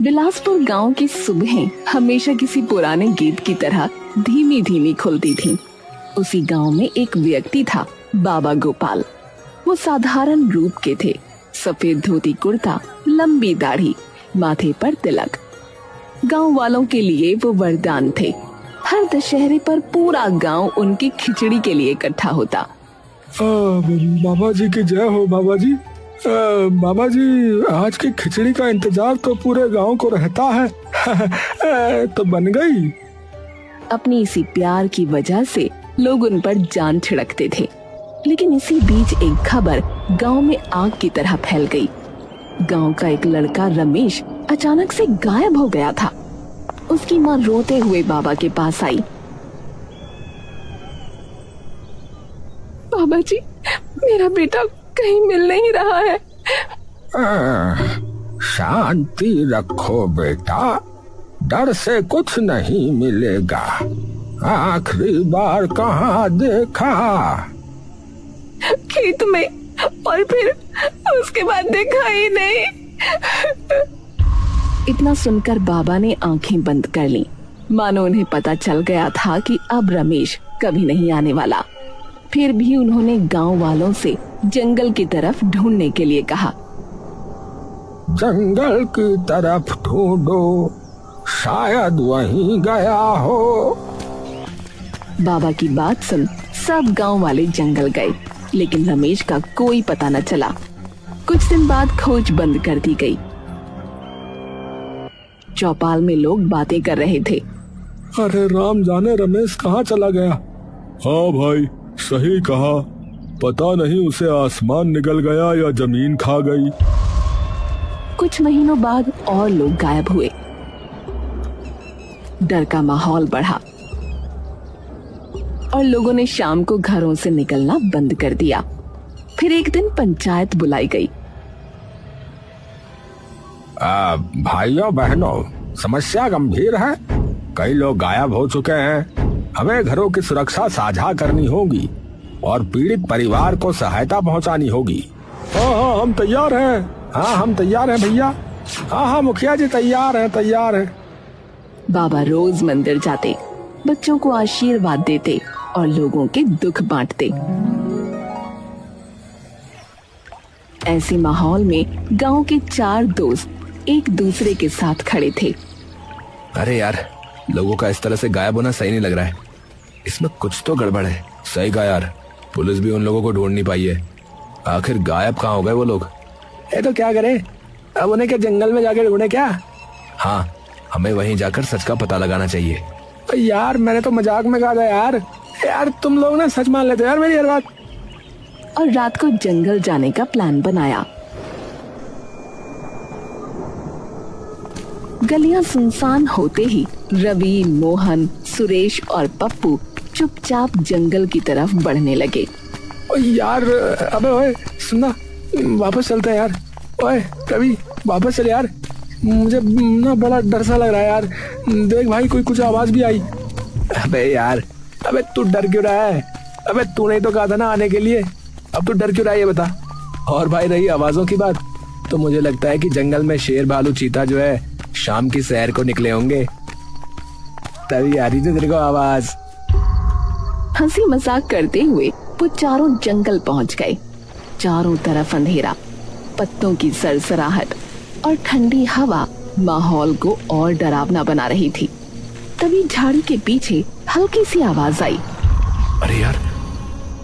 बिलासपुर गांव की सुबहें हमेशा किसी पुराने गीत की तरह धीमी धीमी खुलती थीं। उसी गांव में एक व्यक्ति था, बाबा गोपाल। वो साधारण रूप के थे, सफेद धोती कुर्ता, लंबी दाढ़ी, माथे पर तिलक। गांव वालों के लिए वो वरदान थे। हर दशहरे पर पूरा गांव उनकी खिचड़ी के लिए इकट्ठा होता। बाबा जी की जय हो बाबा जी। बाबा जी, आज की खिचड़ी का इंतजार तो पूरे गांव को रहता है। तो बन गई। अपनी इसी प्यार की वजह से लोग उन पर जान छिड़कते थे। लेकिन इसी बीच एक खबर गांव में आग की तरह फैल गई। गांव का एक लड़का रमेश अचानक से गायब हो गया था। उसकी माँ रोते हुए बाबा के पास आई। बाबा जी, मेरा बेटा कहीं मिल नहीं रहा है। शांति रखो बेटा, डर से कुछ नहीं मिलेगा। आखिरी बार कहाँ देखा? खेत में, और फिर उसके बाद देखा ही नहीं। इतना सुनकर बाबा ने आंखें बंद कर लीं, मानो उन्हें पता चल गया था कि अब रमेश कभी नहीं आने वाला। फिर भी उन्होंने गांव वालों से जंगल की तरफ ढूंढने के लिए कहा। जंगल की तरफ ढूंढो, शायद वहीं गया हो। बाबा की बात सुन सब गांव वाले जंगल गए, लेकिन रमेश का कोई पता न चला। कुछ दिन बाद खोज बंद कर दी गई। चौपाल में लोग बातें कर रहे थे। अरे राम जाने रमेश कहाँ चला गया। हाँ भाई, सही कहा। पता नहीं उसे आसमान निगल गया या जमीन खा गई। कुछ महीनों बाद और लोग गायब हुए। डर का माहौल बढ़ा और लोगों ने शाम को घरों से निकलना बंद कर दिया। फिर एक दिन पंचायत बुलाई गई। भाइयों बहनों, समस्या गंभीर है। कई लोग गायब हो चुके हैं। हमें घरों की सुरक्षा साझा करनी होगी और पीड़ित परिवार को सहायता पहुंचानी होगी। हाँ, हम तैयार हैं। हाँ, हम तैयार हैं भैया। हाँ, मुखिया जी तैयार हैं। बाबा रोज मंदिर जाते, बच्चों को आशीर्वाद देते और लोगों के दुख बांटते। ऐसे माहौल में गांव के 4 दोस्त एक दूसरे के साथ खड़े थे। अरे यार, लोगों का इस तरह से गायब होना सही नहीं लग रहा है। इसमें कुछ तो गड़बड़ है। सही कहा यार, पुलिस भी उन लोगों को ढूंढ नहीं पाई है। आखिर गायब कहाँ हो गए वो लोग? तो क्या करें? अब उन्हें क्या जंगल में जाकर ढूंढे क्या? हाँ, हमें वहीं जाकर सच का पता लगाना चाहिए। यार, मैंने तो मजाक में कहा था यार तुम लोग ना सच मान लेते यार मेरी हर बात। और रात को जंगल जाने का प्लान बनाया। गलियां सुनसान होते ही रवि, मोहन, सुरेश और पप्पू चुपचाप जंगल की तरफ बढ़ने लगे। यार, अबे ओए सुनना, वापस चलते हैं यार। ओए रवि, वापस चल यार। मुझे ना बड़ा डर सा लग रहा है यार। देख भाई, कुछ आवाज भी आई। अबे यार, अबे तू डर क्यों रहा है? अबे तूने तो कहा था ना आने के लिए। अब तू डर क्यों रहा है ये बता। और भाई रही आवाजों की बात, तो मुझे लगता है कि जंगल में शेर, भालू, चीता जो है शाम की सैर को निकले होंगे, तभी आ रही थी तेरे को आवाज। हंसी मजाक करते हुए वो चारों जंगल पहुंच गए। चारों तरफ अंधेरा, पत्तों की सरसराहट और ठंडी हवा माहौल को और डरावना बना रही थी। तभी झाड़ी के पीछे हल्की सी आवाज आई। अरे यार,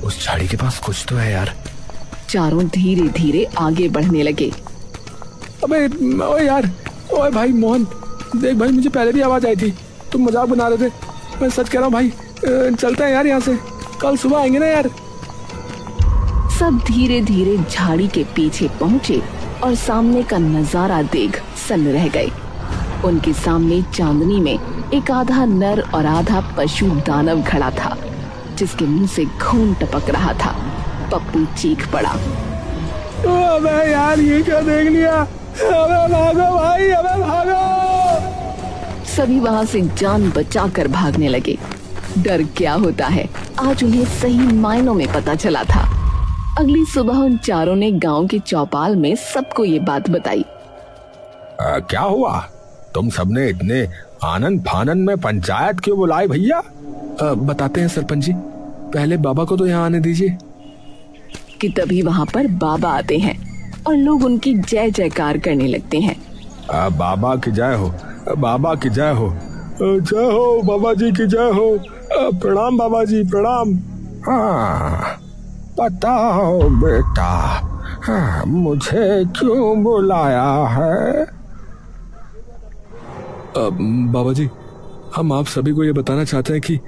उस झाड़ी के पास कुछ तो है यार। चारों धीरे धीरे आगे बढ़ने लगे। अबे ओए यार, ओए भाई मोहन, देख भाई, मुझे पहले भी आवाज आई थी। तुम मजाक बना रहे थे। मैं सच कह रहा हूँ भाई। चलते हैं यार यहाँ से, कल सुबह आएंगे ना यार। सब धीरे धीरे झाड़ी के पीछे पहुंचे और सामने का नजारा देख सन्न रह गए। उनके सामने चांदनी में एक आधा नर और आधा पशु दानव खड़ा था, जिसके मुंह से खून टपक रहा था। पप्पू चीख पड़ा। अबे यार, ये क्या देख लिया? अबे भागो भाई, अबे भागो। सभी वहां से जान बचाकर भागने लगे। डर क्या होता है, आज उन्हें सही मायनों में पता चला था। अगली सुबह उन चारों ने गांव के चौपाल में सबको ये बात बताई। क्या हुआ? तुम सबने इतने आनंद फानन में पंचायत क्यों बुलाई भैया? बताते हैं सरपंच जी, पहले बाबा को तो यहाँ आने दीजिए। कि तभी वहाँ पर बाबा आते हैं और लोग उनकी जय जयकार करने लगते हैं। बाबा की जय हो, बाबा की जय हो। जय हो बाबा जी की जय हो। प्रणाम बाबा जी, प्रणाम। हाँ, बताओ बेटा, हाँ, मुझे क्यों बुलाया है? बाबा जी, हम आप सभी को ये बताना चाहते हैं कि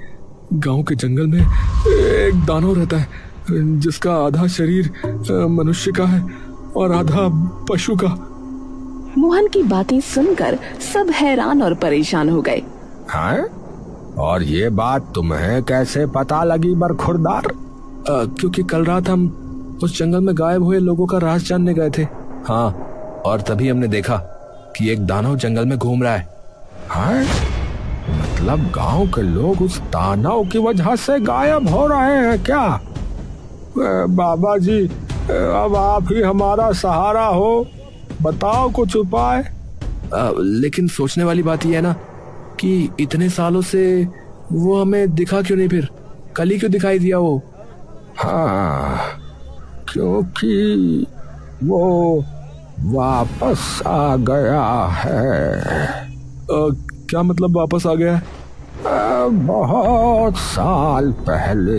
गांव के जंगल में एक दानव रहता है जिसका आधा शरीर मनुष्य का है और आधा पशु का। मोहन की बातें सुनकर सब हैरान और परेशान हो गए। हाँ? और ये बात तुम्हें कैसे पता लगी बरखुरदार? क्योंकि कल रात हम उस जंगल में गायब हुए लोगों का राज जानने गए थे। हाँ, और तभी हमने देखा कि एक दानव जंगल में घूम रहा है। हाँ? मतलब गांव के लोग उस दानव की वजह से गायब हो रहे हैं क्या? बाबा जी, अब आप ही हमारा सहारा हो, बताओ कुछ उपाय। लेकिन सोचने वाली बात यह है ना कि इतने सालों से वो हमें दिखा क्यों नहीं, फिर कल ही क्यों दिखाई दिया वो? हाँ, क्योंकि वो वापस आ गया है। क्या मतलब वापस आ गया है? बहुत साल पहले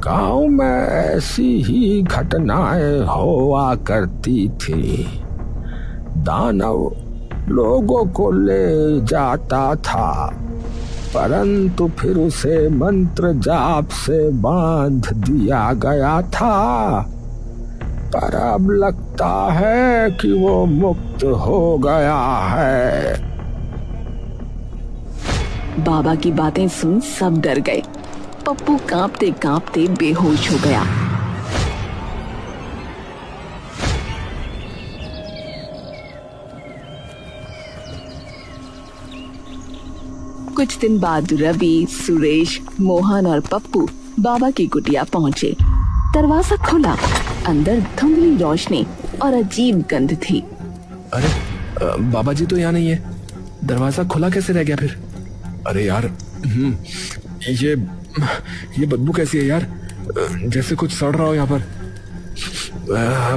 गांव में ऐसी ही घटनाएं हुआ करती थी। दानव लोगों को ले जाता था, परंतु फिर उसे मंत्र जाप से बांध दिया गया था। पर अब लगता है कि वो मुक्त हो गया है। बाबा की बातें सुन सब डर गए। पप्पू कांपते कांपते बेहोश हो गया। कुछ दिन बाद रवि, सुरेश, मोहन और पप्पू बाबा की कुटिया पहुंचे। दरवाजा खुला, अंदर धुंधली रोशनी और अजीब गंध थी। अरे बाबा जी तो यहाँ नहीं है, दरवाजा खुला कैसे रह गया फिर? अरे यार, ये बदबू कैसी है यार? जैसे कुछ सड़ रहा हो यहाँ पर।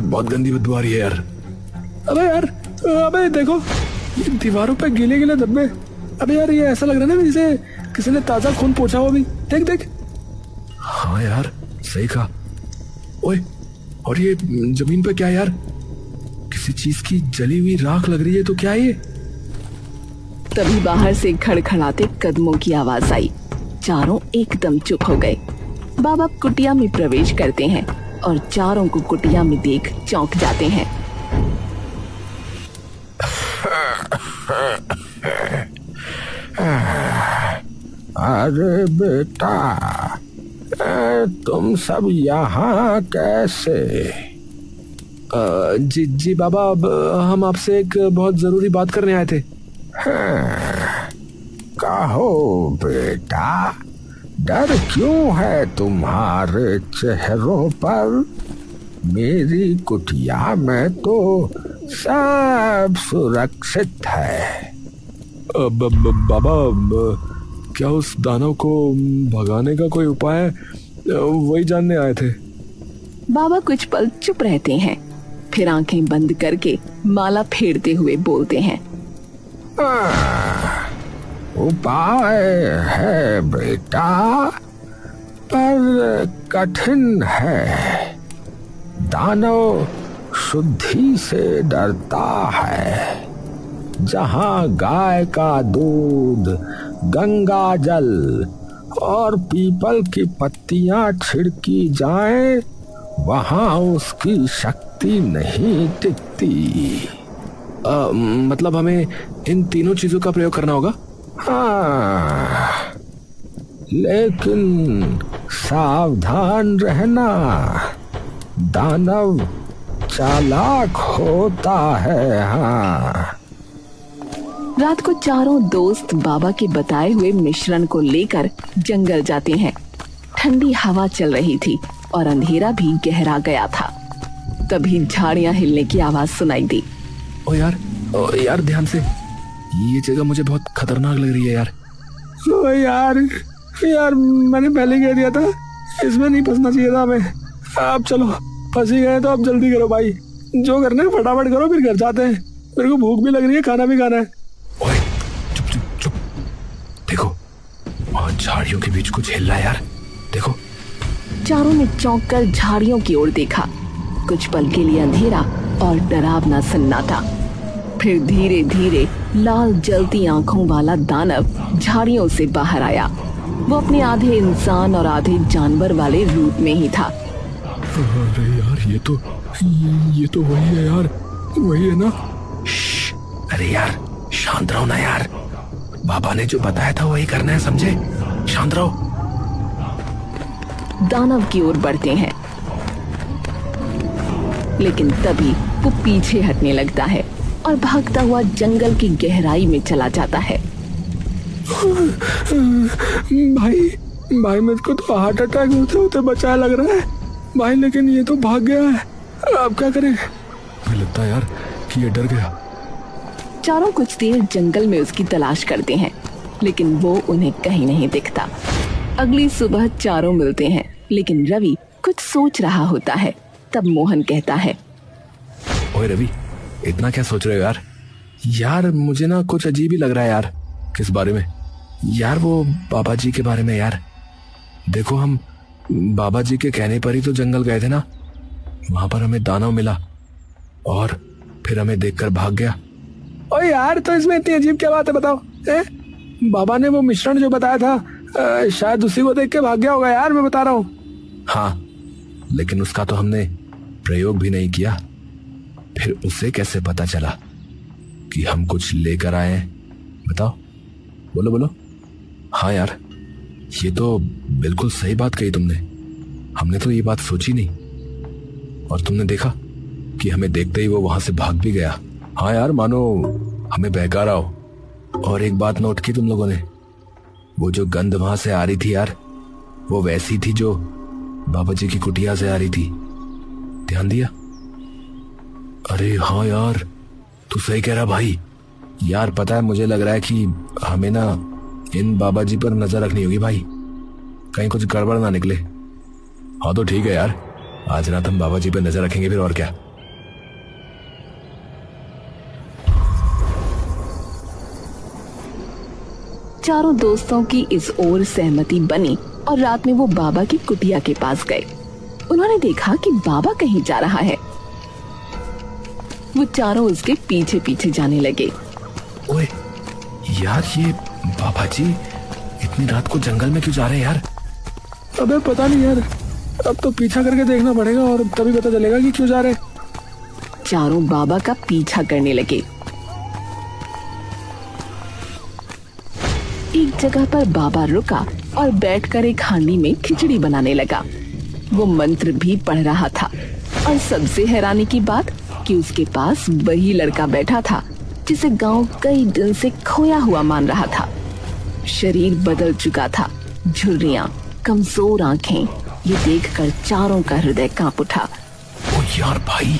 बहुत गंदी बदबू आ रही है यार। अबे यार, अबे देखो, ये दीवारों पे गीले गीले धब्बे। अबे यार, ये ऐसा लग रहा है ना जैसे किसी ने ताजा खून पोंछा हो। अभी देख देख। हाँ यार, सही कहा। ओए, और ये जमीन पे क्या यार? किसी चीज की जली हुई राख लग रही है। तो क्या है ये? तभी बाहर से खड़खड़ाते कदमों की आवाज आई। चारों एकदम चुप हो गए। बाबा कुटिया में प्रवेश करते हैं और चारों को कुटिया में देख चौंक जाते हैं। अरे बेटा, तुम सब यहाँ कैसे? जी बाबा, हम आपसे एक बहुत जरूरी बात करने आए थे। कहो बेटा, डर क्यों है तुम्हारे चेहरों पर? मेरी कुटिया में तो सब सुरक्षित है। बाबा, क्या उस दानव को भगाने का कोई उपाय है? वही जानने आए थे। बाबा कुछ पल चुप रहते हैं, फिर आंखें बंद करके माला फेरते हुए बोलते हैं। उपाय है बेटा, पर कठिन है। दानव शुद्धि से डरता है। जहाँ गाय का दूध, गंगा जल और पीपल की पत्तियां छिड़की जाएं, वहाँ उसकी शक्ति नहीं टिकती। मतलब हमें इन तीनों चीजों का प्रयोग करना होगा? हाँ, लेकिन सावधान रहना, दानव चालाक होता है। हाँ। रात को चारों दोस्त बाबा के बताए हुए मिश्रण को लेकर जंगल जाते हैं। ठंडी हवा चल रही थी और अंधेरा भी गहरा गया था। तभी झाड़ियां हिलने की आवाज सुनाई दी। ओ यार ध्यान से। ये जगह मुझे बहुत खतरनाक लग रही है यार। ओ यार यार मैंने पहले कह दिया था इसमें नहीं फंसना चाहिए था हमें। अब चलो फंस ही गए तो अब जल्दी करो भाई, जो करना है फटाफट करो, फिर घर जाते हैं। मेरे को भूख भी लग रही है, खाना भी खाना है। ओए चुप चुप चुप, देखो वहाँ झाड़ियों के बीच कुछ हिल रहा है यार, देखो। चारों ने चौंक कर झाड़ियों की ओर देखा। कुछ पल के लिए अंधेरा और डरावना सन्नाटा, फिर धीरे धीरे लाल जलती आंखों वाला दानव झाड़ियों से बाहर आया। वो अपने आधे इंसान और आधे जानवर वाले रूप में ही था। अरे यार ये तो वही है यार, वही है ना। अरे यार शांत रहो ना यार, बाबा ने जो बताया था वही करना है, समझे? शांत रहो। दानव की ओर बढ़ते हैं, लेकिन तभी वो पीछे हटने लगता है और भागता हुआ जंगल की गहराई में चला जाता है। भाई मुझको तो हार्ट अटैक होते होते बचाया लग रहा है भाई, लेकिन ये तो भाग गया है। अब क्या करें? मुझे लगता है यार कि ये डर गया। चारों कुछ देर जंगल में उसकी तलाश करते हैं, लेकिन वो उन्हें कहीं नहीं दिखता। अगली सुबह चारों मिलते हैं, लेकिन रवि कुछ सोच रहा होता है। तब मोहन कहता है, ओए रवि, इतना क्या सोच रहे हो यार? यार मुझे ना कुछ अजीब ही लग रहा है यार। किस बारे में? यार वो बाबा जी के बारे में यार। देखो हम बाबा जी के कहने पर ही तो जंगल गए थे ना, वहां पर हमें दानव मिला और फिर हमें देखकर भाग गया। ओ यार तो इसमें इतनी अजीब क्या बात है बताओ? बाबा ने वो मिश्रण जो बताया था शायद उसी को देख के भाग गया होगा यार, मैं बता रहा हूँ। हाँ लेकिन उसका तो हमने प्रयोग भी नहीं किया, फिर उसे कैसे पता चला कि हम कुछ लेकर आए हैं? बताओ, बोलो बोलो। हाँ यार ये तो बिल्कुल सही बात कही तुमने, हमने तो ये बात सोची नहीं। और तुमने देखा कि हमें देखते ही वो वहां से भाग भी गया। हाँ यार मानो हमें बहका हो। और एक बात नोट की तुम लोगों ने, वो जो गंध वहां से आ रही थी यार, वो वैसी थी जो बाबा जी की कुटिया से आ रही थी। ध्यान दिया? अरे हाँ यार तू सही कह रहा भाई। यार पता है मुझे लग रहा है कि हमें ना इन बाबा जी पर नजर रखनी होगी भाई, कहीं कुछ गड़बड़ ना निकले। हाँ तो ठीक है यार, आज रात हम बाबा जी पर नजर रखेंगे, फिर और क्या। चारों दोस्तों की इस ओर सहमति बनी और रात में वो बाबा की कुटिया के पास गए। उन्होंने देखा कि बाबा कहीं जा रहा है। वो चारों उसके पीछे पीछे जाने लगे। ओए यार ये बाबा जी इतनी रात को जंगल में क्यों जा रहे हैं यार? अबे पता नहीं यार, अब तो पीछा करके देखना पड़ेगा और तभी पता चलेगा कि क्यों जा रहे। चारों बाबा का पीछा करने लगे। एक जगह पर बाबा रुका और बैठकर एक हांडी में खिचड़ी बनाने लगा। वो मंत्र भी पढ़ रहा था और सबसे हैरानी की बात कि उसके पास वही लड़का बैठा था जिसे गांव कई दिन से खोया हुआ मान रहा था। शरीर बदल चुका था, झुर्रियां, कमजोर आंखें। ये देखकर चारों का हृदय कांप उठा। ओ यार भाई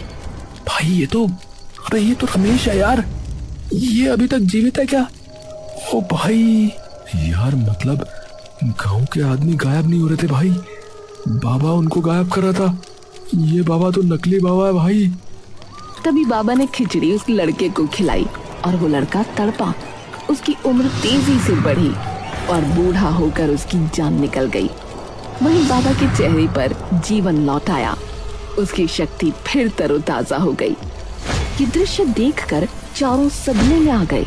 ये तो रमेश है यार, ये अभी तक जीवित है क्या? ओ भाई यार मतलब गांव के आदमी गायब नहीं हो रहे थे भाई, बाबा उनको गायब कर रहा था। ये बाबा तो नकली बाबा है भाई। तभी बाबा ने खिचड़ी उस लड़के को खिलाई और वो लड़का तड़पा। उसकी उम्र तेजी से बढ़ी और बूढ़ा होकर उसकी जान निकल गई। वहीं बाबा के चेहरे पर जीवन लौट आया, उसकी शक्ति फिर तरोताजा हो गई। ये दृश्य देखकर चारों सदमे में आ गए।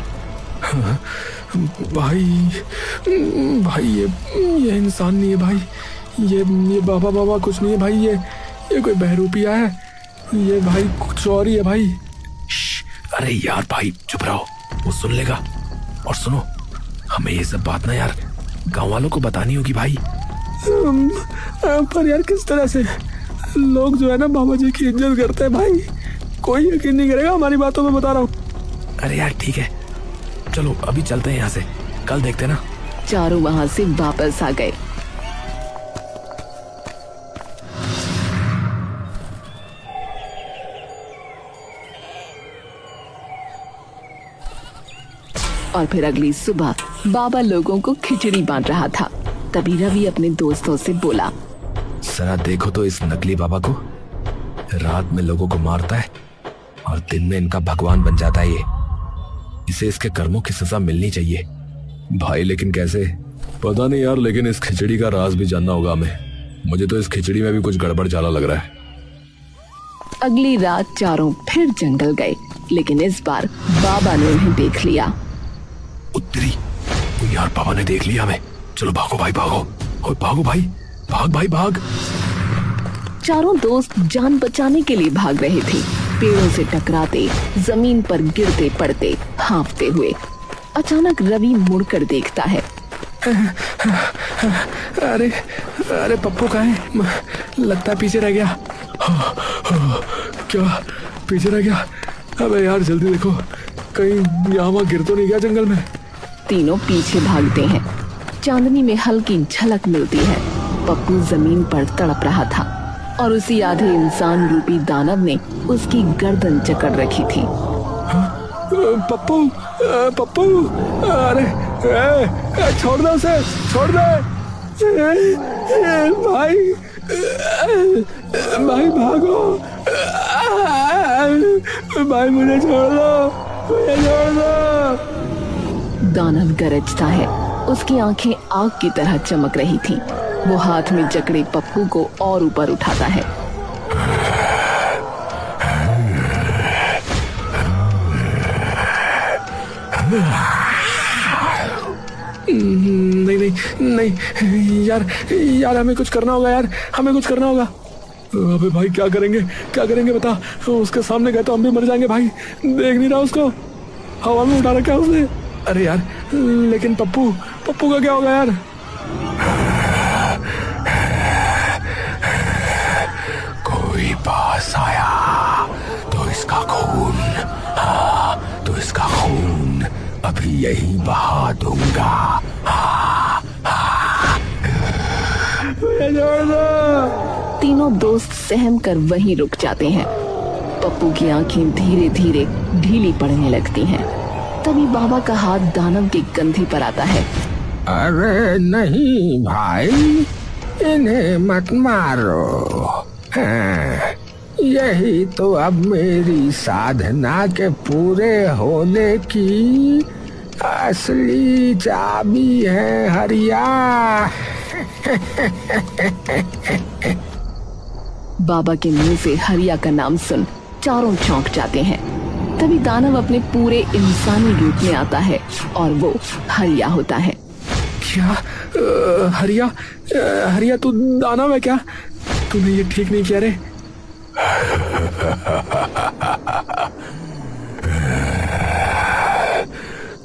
भाई ये इंसान नहीं है भाई, ये बाबा कुछ नहीं है भाई, ये कोई बहरूपिया है, ये भाई कुछ और ही है भाई। अरे यार भाई चुप रहो, वो सुन लेगा। और सुनो, हमें ये सब बात ना यार गांव वालों को बतानी होगी भाई। पर यार किस तरह से? लोग जो है ना बाबा जी की इज्जत करते हैं भाई, कोई यकीन नहीं करेगा हमारी बातों में, बता रहा हूँ। अरे यार ठीक है, चलो अभी चलते हैं यहाँ से, कल देखते ना। चारों वहां से वापस आ गए। और फिर अगली सुबह बाबा लोगों को खिचड़ी बांट रहा था। तभी रवि अपने दोस्तों से बोला, जरा देखो तो इस नकली बाबा को, रात में लोगों को मारता है और दिन में इनका भगवान बन जाता है। इसे इसके कर्मों की सजा मिलनी चाहिए। भाई लेकिन कैसे? पता नहीं यार, लेकिन इस खिचड़ी का राज भी जानना होगा हमें। मुझे तो इस खिचड़ी में भी कुछ गड़बड़ जाला लग रहा है। अगली रात चारों फिर जंगल गए, लेकिन इस बार बाबा ने उन्हें देख लिया। उत्तरी यार, बाबा ने देख लिया हमें। चलो भागो भाई भागो, और भागो भाई, भाग भाई भाग। चारों दोस्त जान बचाने के लिए भाग रहे थे, पेड़ों से टकराते, जमीन पर गिरते पड़ते, हांफते हुए। अचानक रवि मुड़कर देखता है। अरे अरे पप्पू कहाँ है? लगता है पीछे रह गया। क्या पीछे रह गया? अबे यार जल्दी देखो, कहीं यहाँ वहाँ गिर तो नहीं गया जंगल में। तीनों पीछे भागते हैं। चांदनी में हल्की झलक मिलती है। पप्पू जमीन पर तड़प रहा था और उसी आधे इंसान रूपी दानव ने उसकी गर्दन जकड़ रखी थी। पप्पू पप्पू, अरे छोड़ दे उसे, छोड़ दे भाई, भाई भागो भाई, मुझे छोड़ दो, मुझे छोड़ दो। दानव गरजता है। उसकी आंखें आग की तरह चमक रही थी। वो हाथ में जकड़े पप्पू को और ऊपर उठाता है। नहीं नहीं नहीं यार, यार हमें कुछ करना होगा यार, हमें कुछ करना होगा। अबे भाई क्या करेंगे, क्या करेंगे बता? उसके सामने गए तो हम भी मर जाएंगे भाई। देख नहीं रहा उसको, हवा में उठा रखा है उसने। अरे यार लेकिन पप्पू, पप्पू का क्या होगा यार? कोई पास आया तो इसका खून, हाँ तो इसका खून अभी यही बहा दूंगा। छोड़ दो। तीनों दोस्त सहम कर वहीं रुक जाते हैं। पप्पू की आंखें धीरे धीरे ढीली पड़ने लगती हैं। तभी बाबा का हाथ दानव की कंधी पर आता है। अरे नहीं भाई, इन्हें मत मारो। हाँ, यही तो अब मेरी साधना के पूरे होने की असली चाबी है हरिया। बाबा के मुंह से हरिया का नाम सुन चारों चौंक जाते हैं। तभी दानव अपने पूरे इंसानी रूप में आता है और वो हरिया होता है। क्या हरिया, हरिया तू दानव है क्या? तूने ये ठीक नहीं किया रे।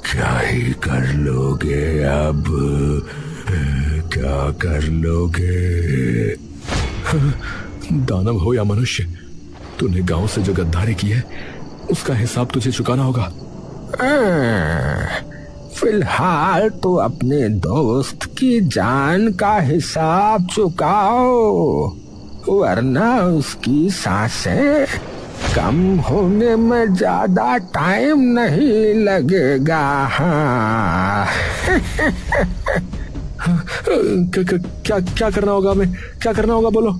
क्या ही कर लोगे अब, क्या कर लोगे? दानव हो या मनुष्य, तूने गांव से जो गद्दारी की है उसका हिसाब तुझे चुकाना होगा। फिलहाल तो अपने दोस्त की जान का हिसाब चुकाओ, वरना उसकी सांसें कम होने में ज्यादा टाइम नहीं लगेगा। हाँ। क्या क्या करना होगा हमें, क्या करना होगा बोलो?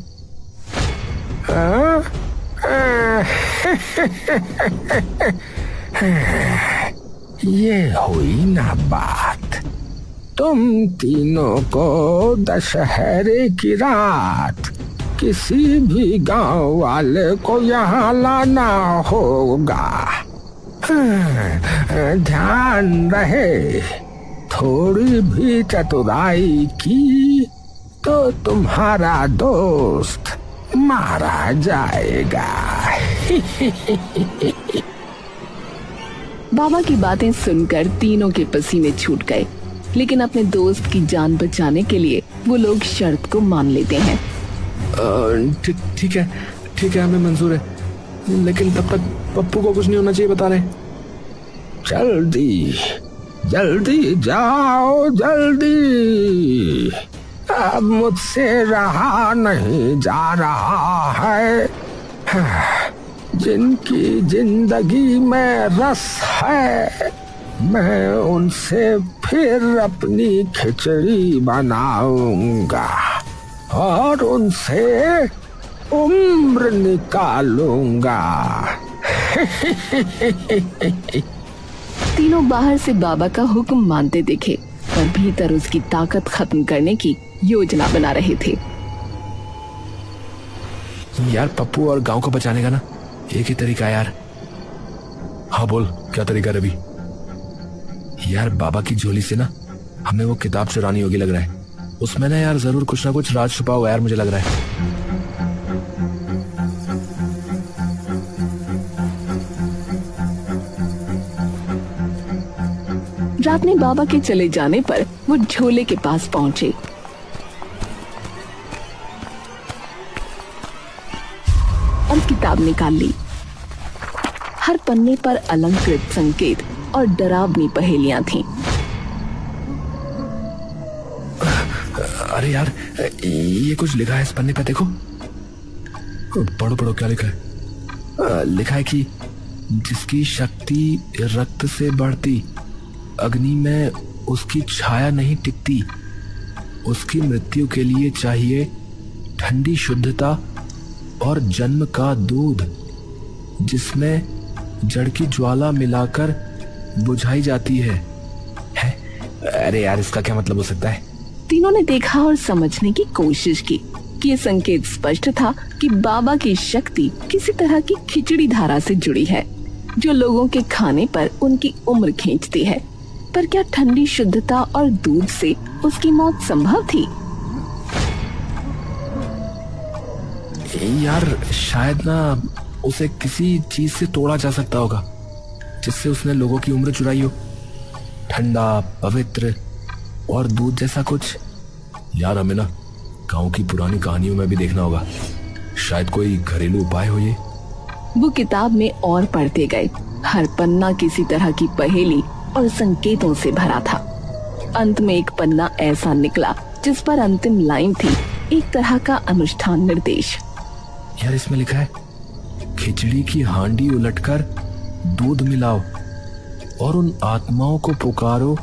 ये हुई ना बात। तुम तीनों को दशहरे की रात किसी भी गांव वाले को यहाँ लाना होगा। ध्यान रहे, थोड़ी भी चतुराई की तो तुम्हारा दोस्त मारा जाएगा। बाबा की बातें सुनकर तीनों के पसीने छूट गए, लेकिन अपने दोस्त की जान बचाने के लिए वो लोग शर्त को मान लेते हैं। ठीक है, ठीक है, हमें मंजूर है, लेकिन तब तक पप्पू को कुछ नहीं होना चाहिए, बता रहे। जल्दी जल्दी जाओ, जल्दी, अब मुझसे रहा नहीं जा रहा है। जिनकी जिंदगी में रस है मैं उनसे फिर अपनी खिचड़ी बनाऊंगा और उनसे उम्र निकालूंगा। तीनों बाहर से बाबा का हुक्म मानते दिखे, पर भीतर उसकी ताकत खत्म करने की योजना बना रहे थे। यार पप्पू और गांव को बचाने का ना एक ही तरीका है यार। हाँ बोल, क्या तरीका रवि? यार बाबा की झोली से ना हमें वो किताब चुरानी होगी लग रहा है। उसमें ना यार जरूर कुछ ना कुछ राज छुपा हुआ यार, मुझे लग रहा है। रात में बाबा के चले जाने पर वो झोले के पास पहुंचे। और किताब निकाल ली। हर पन्ने पर अलंकृत संकेत और डरावनी पहेलियां थीं। अरे यार ये कुछ लिखा है इस पन्ने पे, देखो। पढ़ो पढ़ो, क्या लिखा है? लिखा है कि जिसकी शक्ति रक्त से बढ़ती, अग्नि में उसकी छाया नहीं टिकती, उसकी मृत्यु के लिए चाहिए ठंडी शुद्धता और जन्म का दूध, जिसमें जड़ की ज्वाला मिलाकर बुझाई जाती है। अरे यार इसका क्या मतलब हो सकता है? तीनों ने देखा और समझने की कोशिश की कि ये संकेत स्पष्ट था कि बाबा की शक्ति किसी तरह की खिचड़ी धारा से जुड़ी है, जो लोगों के खाने पर उनकी उम्र खींचती है। पर क्या ठंडी शुद्धता और दूध से उसकी मौत संभव थी? यार शायद ना उसे किसी चीज से तोड़ा जा सकता होगा जिससे उसने लोगों की उम्र चुराई हो। ठंडा, पवित्र और दूध जैसा कुछ। यार हमें ना गांव की पुरानी कहानियों में भी देखना होगा, शायद कोई घरेलू उपाय हो ये। वो किताब में और पढ़ते गए। हर पन्ना किसी तरह की पहेली और संकेतों से भरा था। अंत में एक पन्ना ऐसा निकला जिस पर अंतिम लाइन थी एक तरह का अनुष्ठान निर्देश। यार इसमें लिखा है, खिचड़ी की हांडी उलटकर दूध मिलाओ और उन आत्माओं को पुकारो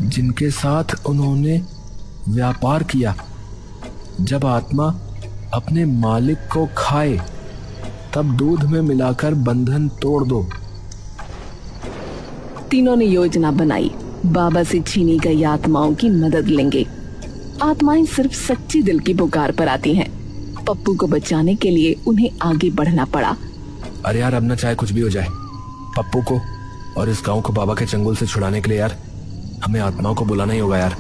जिनके साथ उन्होंने व्यापार किया। जब आत्मा अपने मालिक को खाए तब दूध में मिलाकर बंधन तोड़ दो। तीनों ने योजना बनाई। बाबा से छीनी गई आत्माओं की मदद लेंगे। आत्माएं सिर्फ सच्चे दिल की पुकार पर आती हैं। पप्पू को बचाने के लिए उन्हें आगे बढ़ना पड़ा। अरे यार अब ना चाहे कुछ भी हो जाए, पप्पू को और इस गांव को बाबा के चंगुल से छुड़ाने के लिए यार हमें आत्माओं को बुलाना ही होगा यार।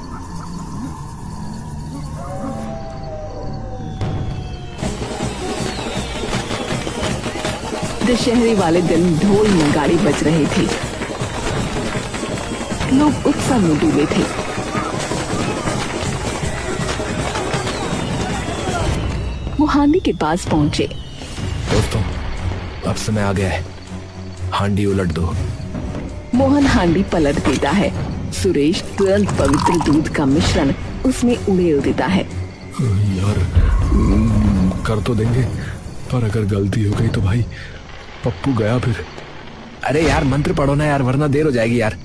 दशहरे वाले दिन ढोल नगाड़े बज रहे थे। लोग उत्साह में डूबे थे। वो हांडी के पास पहुंचे। दोस्तों अब समय आ गया है, हांडी उलट दो। मोहन हांडी पलट देता है। सुरेश तुरंत पवित्र दूध का मिश्रण उसमें उड़ेल देता है। यार कर तो देंगे, पर अगर गलती हो गई तो भाई पप्पू गया फिर। अरे यार मंत्र पढ़ो ना यार, वरना देर हो जाएगी यार।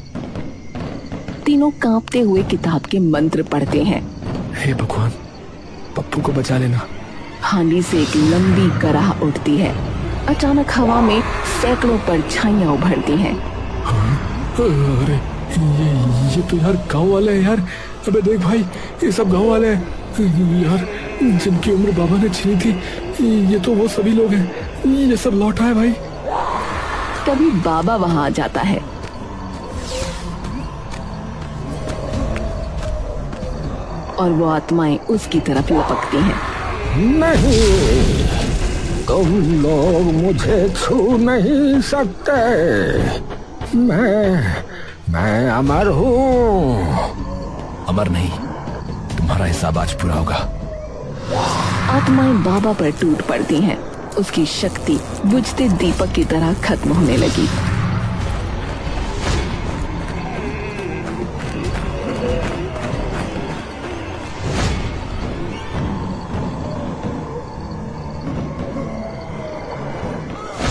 तीनों कांपते हुए किताब के मंत्र पढ़ते हैं। हे भगवान, पप्पू को बचा लेना। हांडी से एक लंबी कराह उठती है। अचानक हवा में सैकड़ों परछाइयां उभरती हैं। अरे ये तो यार गांव वाले हैं यार। अबे देख भाई, ये सब गांव वाले हैं यार, जिनकी उम्र बाबा ने छीनी थी। ये तो वो सभी लोग हैं, ये सब लौटा है भाई। तभी बाबा वहां आ जाता है। और वो आत्माएं उसकी तरफ लपकती हैं। नहीं, तुम लोग मुझे छू नहीं सकते। मैं अमर हूँ। अमर नहीं, तुम्हारा हिसाब आज पूरा होगा। आत्माएं बाबा पर टूट पड़ती हैं। उसकी शक्ति बुझते दीपक की तरह खत्म होने लगी।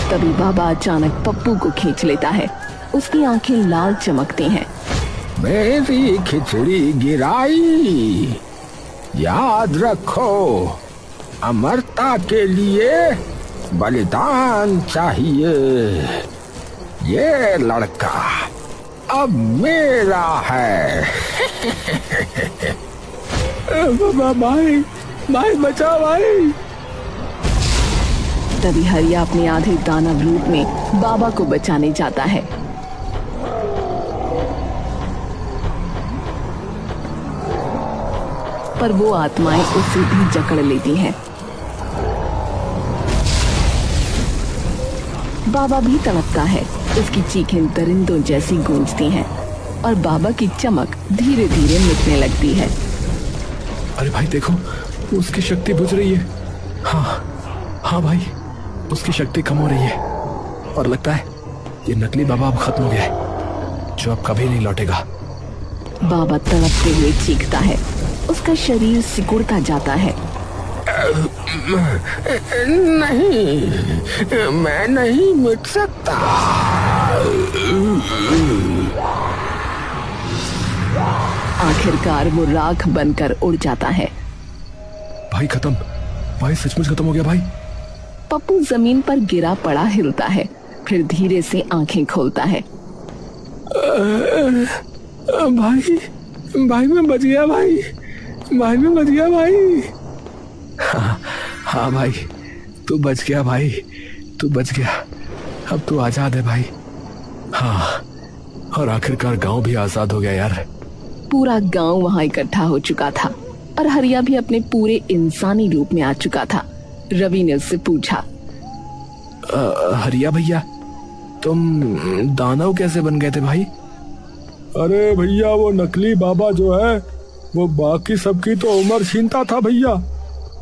तभी बाबा अचानक पप्पू को खींच लेता है। उसकी आंखें लाल चमकती हैं। मेरी खिचड़ी गिराई, याद रखो अमरता के लिए बलिदान चाहिए। ये लड़का अब मेरा है। भाई भाई बचाओ भाई। तभी हरिया अपने आधे दानव रूप में बाबा को बचाने जाता है। पर वो आत्माएं उसे भी जकड़ लेती हैं। बाबा भी तड़पता है। उसकी चीखें दरिंदों जैसी गूंजती हैं और बाबा की चमक धीरे धीरे मिटने लगती है। अरे भाई देखो, उसकी शक्ति बुझ रही है। हाँ भाई, उसकी शक्ति कम हो रही है और लगता है ये नकली बाबा अब खत्म हो गया है, जो अब कभी नहीं लौटेगा। बाबा तड़पते हुए चीखता है। उसका शरीर सिकुड़ता जाता है। नहीं, मैं नहीं मिट सकता। आखिरकार वो राख बनकर उड़ जाता है। भाई खत्म, भाई सचमुच खत्म हो गया भाई। पप्पू जमीन पर गिरा पड़ा हिलता है, फिर धीरे से आंखें खोलता है। भाई भाई मैं बच गया भाई, भाई मैं बच गया भाई। हाँ भाई, तू बच गया भाई, तू बच गया। अब तू आजाद है भाई। हाँ, और आखिरकार गांव भी आजाद हो गया यार। पूरा गांव वहां इकट्ठा हो चुका था और हरिया भी अपने पूरे इंसानी रूप में आ चुका था। रवि ने उससे पूछा, हरिया भैया, तुम दानव कैसे बन गए थे भाई? अरे भैया, वो नकली बाबा जो है वो बाकी सबकी तो उम्र छीनता था भैया,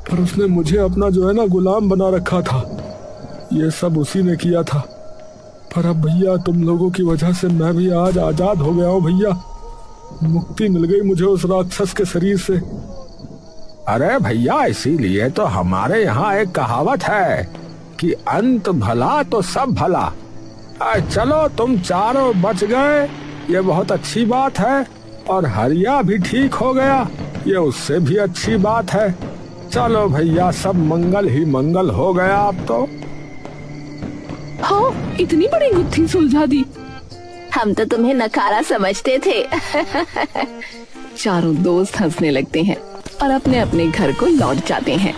पर उसने मुझे अपना जो है ना गुलाम बना रखा था। ये सब उसी ने किया था। पर अब भैया तुम लोगों की वजह से मैं भी आज आजाद हो गया हूँ भैया। मुक्ति मिल गई मुझे उस राक्षस के शरीर से। अरे भैया, इसीलिए तो हमारे यहाँ एक कहावत है कि अंत भला तो सब भला। चलो तुम चारों बच गए, ये बहुत अच्छी बात है, और हरिया भी ठीक हो गया, ये उससे भी अच्छी बात है। चलो भैया, सब मंगल ही मंगल हो गया अब तो। हाँ, इतनी बड़ी गुत्थी सुलझा दी। हम तो तुम्हें नकारा समझते थे। चारों दोस्त हंसने लगते हैं और अपने अपने घर को लौट जाते हैं।